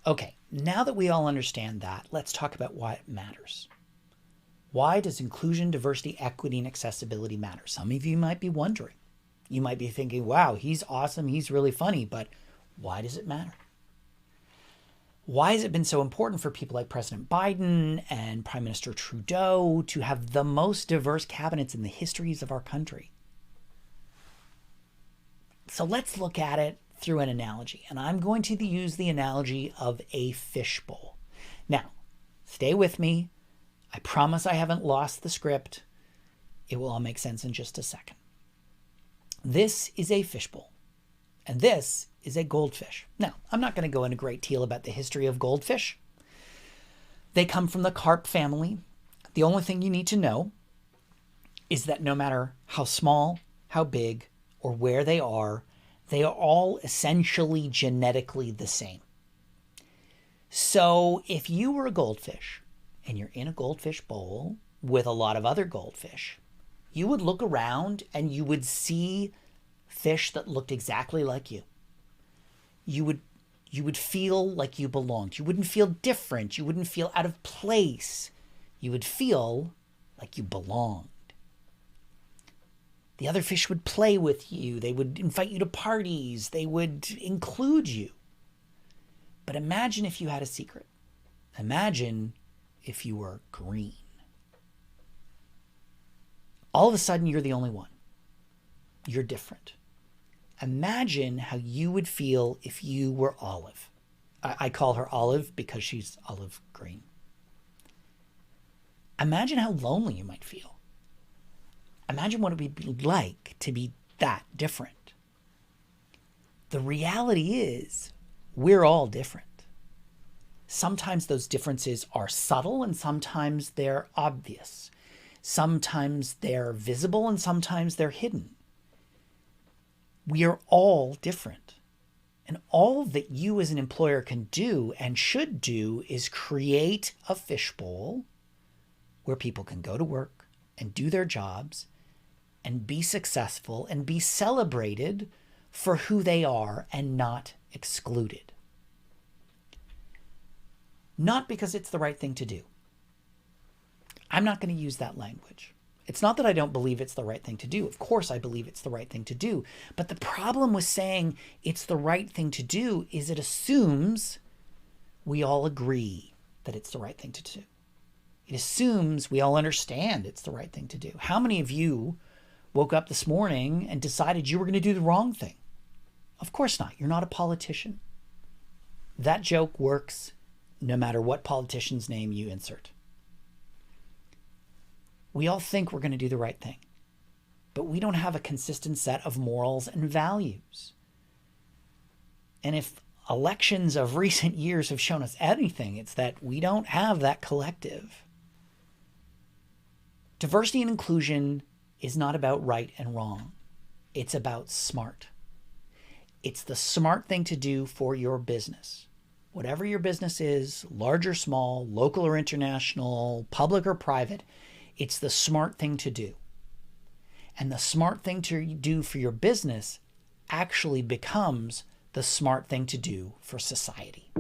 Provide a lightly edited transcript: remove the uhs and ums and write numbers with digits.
Okay, now that we all understand that, let's talk about why it matters. Why does inclusion, diversity, equity, and accessibility matter? Some of you might be wondering. You might be thinking, wow, he's awesome, he's really funny, but why does it matter? Why has it been so important for people like President Biden and Prime Minister Trudeau to have the most diverse cabinets in the histories of our country? So let's look at it through an analogy, and I'm going to use the analogy of a fishbowl. Now, stay with me. I promise I haven't lost the script. It will all make sense in just a second. This is a fishbowl, and this is a goldfish. Now, I'm not going to go into a great deal about the history of goldfish. They come from the carp family. The only thing you need to know is that no matter how small, how big, or where they are all essentially genetically the same. So if you were a goldfish and you're in a goldfish bowl with a lot of other goldfish, you would look around and you would see fish that looked exactly like you. You would feel like you belonged. You wouldn't feel different. You wouldn't feel out of place. You would feel like you belonged. The other fish would play with you. They would invite you to parties. They would include you. But imagine if you had a secret. Imagine if you were green. All of a sudden, you're the only one. You're different. Imagine how you would feel if you were Olive. I call her Olive because she's olive green. Imagine how lonely you might feel. Imagine what it would be like to be that different. The reality is, we're all different. Sometimes those differences are subtle and sometimes they're obvious. Sometimes they're visible and sometimes they're hidden. We are all different. And all that you as an employer can do and should do is create a fishbowl where people can go to work and do their jobs and be successful and be celebrated for who they are and not excluded. Not because it's the right thing to do. I'm not going to use that language. It's not that I don't believe it's the right thing to do. Of course, I believe it's the right thing to do. But the problem with saying it's the right thing to do is it assumes we all agree that it's the right thing to do. It assumes we all understand it's the right thing to do. How many of you woke up this morning and decided you were going to do the wrong thing? Of course not. You're not a politician. That joke works no matter what politician's name you insert. We all think we're going to do the right thing, but we don't have a consistent set of morals and values. And if elections of recent years have shown us anything, it's that we don't have that collective. Diversity and inclusion is not about right and wrong. It's about smart. It's the smart thing to do for your business. Whatever your business is, large or small, local or international, public or private, it's the smart thing to do. And the smart thing to do for your business actually becomes the smart thing to do for society.